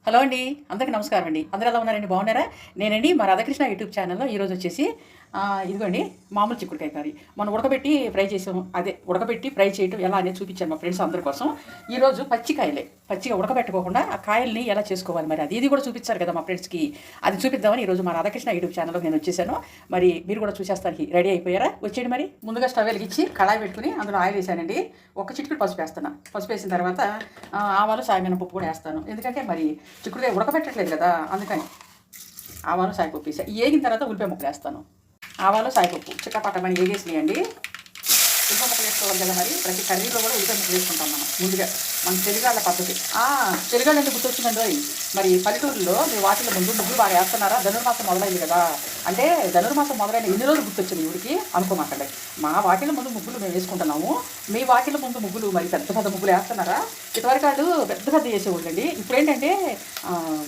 Hello అండి, అందరికీ నమస్కారం అండి. అందరూ ఎలా ఉన్నారండి? బాగున్నారా? నేనండి మా రాధాకృష్ణ యూట్యూబ్ ఛానల్లో ఈరోజు వచ్చేసి ఇదిగోండి మామూలు చిక్కుడుకాయ కర్రీ మనం ఉడకబెట్టి ఫ్రై చేసాము. ఉడకబెట్టి ఫ్రై చేయటం ఎలా అనేది చూపించాను మా ఫ్రెండ్స్ అందరి కోసం. ఈరోజు పచ్చిగా ఉడకబెట్టుకోకుండా ఆ కాయల్ని ఎలా చేసుకోవాలి మరి ఇది కూడా చూపించారు కదా మా ఫ్రెండ్స్కి. అది చూపిద్దామని ఈరోజు మా రాధాకృష్ణ యూట్యూబ్ ఛానల్లో నేను వచ్చేసాను. మరి మీరు కూడా చూసేస్తానికి రెడీ అయిపోయారా? వచ్చేయండి. మరి ముందుగా స్టవ్ వెలిగించి కళాయి పెట్టుకుని అందులో ఆయిల్ వేసానండి. ఒక చిటికెడు పసుపు వేస్తాను. పసుపు వేసిన తర్వాత ఆవాలు సాయమినపప్పు కూడా వేస్తాను. ఎందుకంటే మరి చిక్కుడుకాయ ఉడకబెట్టట్లేదు కదా, అందుకని ఆవాలు సాయపప్పు వేసా. ఏగిన తర్వాత ఉల్లిపాయ ముక్కలు వేస్తాను. ఆవాలు సాయపప్పు చిక్కపట్టమని వేగేసినాయండి. ఉల్లిపాయ ముక్కలు వేసుకోవాలి కదా, మరి ప్రతి కర్రీలో కూడా ఉల్లిపాయ ముక్కలు వేసుకుంటాం మనం ముందుగా. మన తెలుగాళ్ళ పద్ధతి. తెలుగాళ్ళు అంటే గుర్తొచ్చిందండి. మరి పల్లెటూరులో మీ వాటిలో ముందు ముగ్గులు బాగా వేస్తున్నారా? ధనుర్మాసం మొదలైంది కదా, అంటే ధనుర్మాసం మొదలైన ఎన్ని రోజులు గుర్తొచ్చింది ఇవిడికి అనుకోమాకండి. మా వాటిల ముందు ముగ్గులు మేము వేసుకుంటున్నాము. మీ వాటిల ముందు ముగ్గులు మరి పెద్ద పెద్ద ముగ్గులు వేస్తున్నారా? ఇటువరకు వాళ్ళు పెద్ద పెద్ద వేసేవాళ్ళండి. ఇప్పుడు ఏంటంటే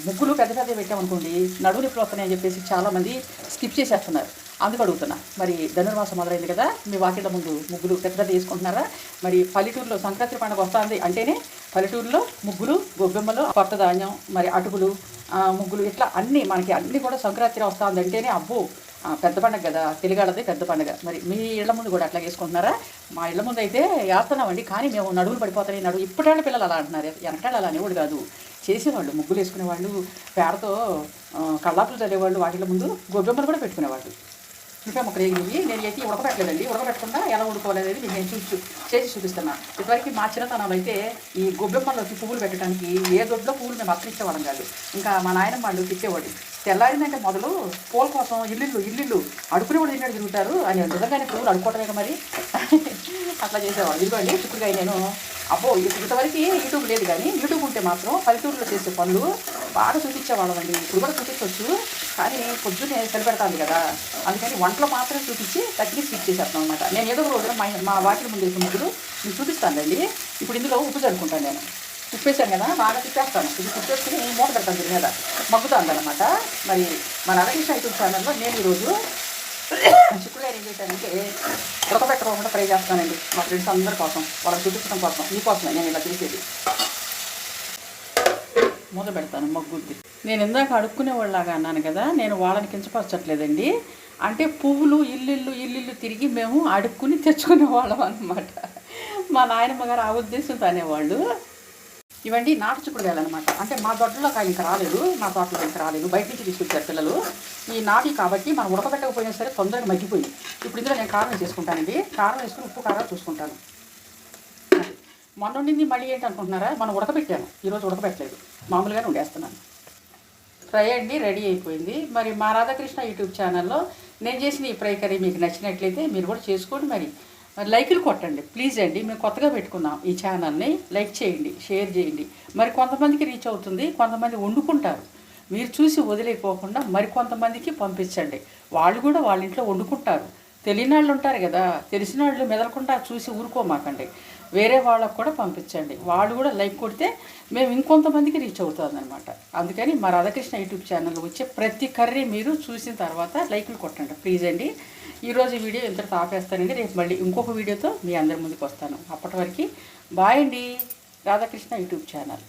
ముగ్గులు పెద్ద పెద్ద పెట్టామనుకోండి నడువు నొప్పులు వస్తున్నాయని చెప్పేసి చాలామంది స్కిప్ చేసేస్తున్నారు. అందుకు అడుగుతున్నా. మరి ధనుర్మాసం మొదలైంది కదా, మీ వాకిళ్ళ ముందు ముగ్గులు పెద్ద పెద్ద వేసుకుంటున్నారా? మరి పల్లెటూరులో సంక్రాంతి పండుగ వస్తుంది అంటేనే పల్లెటూరులో ముగ్గులు, గొబ్బెమ్మలు, కొత్త ధాన్యం, మరి అటుకులు, ముగ్గులు, ఇట్లా అన్నీ మనకి అన్నీ కూడా సంక్రాంతి వస్తుంది అంటేనే అబ్బో పెద్ద పండుగ కదా, తెలుగాళ్ళది పెద్ద పండుగ. మరి మీ ఇళ్ల ముందు కూడా అట్లా వేసుకుంటున్నారా? మా ఇళ్ల ముందు అయితే వేస్తున్నామండి, కానీ మేము నడువులు పడిపోతాయి. ఇప్పటి పిల్లలు అలా అంటున్నారు. వెనకాల అలా అనేవాడు కాదు. చేసేవాళ్ళు ముగ్గులు వేసుకునేవాళ్ళు, పేడతో కళ్ళాపులు చల్లేవాళ్ళు, వాటిల ముందు గొబ్బెమ్మలు కూడా పెట్టుకునేవాళ్ళు. ఉల్లిపాయ ముక్కలు వేగినవి నేను అయితే ఉడకబెట్టలేదండి. ఉడకబెట్టకుండా ఎలా ఉడుకోవాలనేది మీకు నేను చేసి చూపిస్తున్నా. ఇటువరకు మా చిన్నతనంలో అయితే ఈ గొబ్బెమ్మల్లోకి పువ్వులు పెట్టడానికి ఏ దొడ్లో పువ్వులు మేము అప్పగించేవాళ్ళం కాదు. ఇంకా మా నాయనమ్మ వాళ్ళు తిట్టేవాళ్ళు. తెల్లారిందంటే మొదలు పూల కోసం ఇల్లు అడుకునే కూడా తిన్నాడు తిరుగుతారు అని. నిజంగానే పువ్వులు అడుకోవటమే మరి అట్లా చేసేవాళ్ళు. ఇదిగోండి చిక్కుడుకాయ నేను ఇంతవరకు యూట్యూబ్ లేదు, కానీ యూట్యూబ్ ఉంటే మాత్రం పల్లెటూరులో చేసే పనులు బాగా చూపించేవాళ్ళం అండి. ఇప్పుడు కూడా చూపించవచ్చు, కానీ పొద్దున్నే సరిపెడతాను కదా, అందుకని వంటలో మాత్రం చూపించి తగ్గి స్కిప్ చేసేస్తాను అనమాట. నేను ఏదో ఒక రోజున మా వాకిలి ముందు వేసిన ముగ్గులు మీకు చూపిస్తానండి. ఇప్పుడు ఇందులో ఉప్పు చల్లుకుంటాను. నేను ఉప్పు వేసాను కదా, బాగా తిప్పేస్తాను. ఇది తిప్పేసుకుని మూట పెడతాను దీని మీద, మగ్గుతాను అనమాట. మరి మన రాధాకృష్ణ యూట్యూబ్ ఛానల్లో నేను ఈరోజు చిక్కుడుకాయ ఏం చేశానంటే ఉడకబెట్టకుండా ఫ్రై చేస్తానండి. మా ఫ్రెండ్స్ అందరి కోసం, వాళ్ళకి చూపించడం కోసం, మీకోసమే నేను ఇలా చేసేది. మూత పెడతాను మగ్గుద్ది. నేను ఇందాక అడుక్కునేవాళ్ళలాగా అన్నాను కదా, నేను వాళ్ళని కించపరచట్లేదండి. అంటే పువ్వులు ఇల్లు తిరిగి మేము అడుక్కుని తెచ్చుకునే వాళ్ళం అనమాట. మా నాయనమ్మ గారు ఆ ఉద్దేశంతో అనేవాళ్ళు. ఇవండి నాటు చిక్కుడుకాయలు అనమాట. అంటే మా తోటలో ఇంకా రాలేదు, మా తోటలో ఇంకా రాలేదు, బయట నుంచి తీసుకొచ్చారు పిల్లలు. ఈ నాటి కాబట్టి మనం ఉడకబెట్టకపోయినా సరే తొందరగా మగ్గిపోయింది. ఇప్పుడు ఇందులో నేను కారం వేసుకుంటానండి. కారం వేసుకుని ఉప్పు కారం చూసుకుంటాను. మొన్న ఉండింది మళ్ళీ ఏంటి అనుకుంటున్నారా? మనం ఉడకబెట్టాను, ఈరోజు ఉడకబెట్టలేదు, మామూలుగానే ఉండేస్తున్నాను. ఫ్రై అండి రెడీ అయిపోయింది. మరి మా రాధాకృష్ణ యూట్యూబ్ ఛానల్లో నేను చేసిన ఈ ఫ్రై కర్రీ మీకు నచ్చినట్లయితే మీరు కూడా చేసుకోండి. మరి లైకులు కొట్టండి ప్లీజ్ అండి. మేము కొత్తగా పెట్టుకున్నాం ఈ ఛానల్ని. లైక్ చేయండి, షేర్ చేయండి. మరి కొంతమందికి రీచ్ అవుతుంది, కొంతమంది వండుకుంటారు. మీరు చూసి వదిలేకపోకుండా మరి కొంతమందికి పంపించండి. వాళ్ళు కూడా వాళ్ళ ఇంట్లో వండుకుంటారు. తెలియని వాళ్ళు ఉంటారు కదా, తెలిసిన వాళ్ళు మెదలకుండా చూసి ఊరుకోమాకండి. వేరే వాళ్ళకు కూడా పంపించండి. వాళ్ళు కూడా లైక్ కొడితే మేము ఇంకొంతమందికి రీచ్ అవుతుందన్నమాట. అందుకని మా రాధాకృష్ణ యూట్యూబ్ ఛానల్లో వచ్చే ప్రతి కర్రీ మీరు చూసిన తర్వాత లైకులు కొట్టండి ప్లీజ్ అండి. ఈరోజు ఈ వీడియో ఇంతటితో ఆపేస్తానండి. రేపు మళ్ళీ ఇంకొక వీడియోతో మీ అందరి ముందుకు వస్తాను. అప్పటి వరకు బాయ్ అండి. Radhakrishna YouTube channel.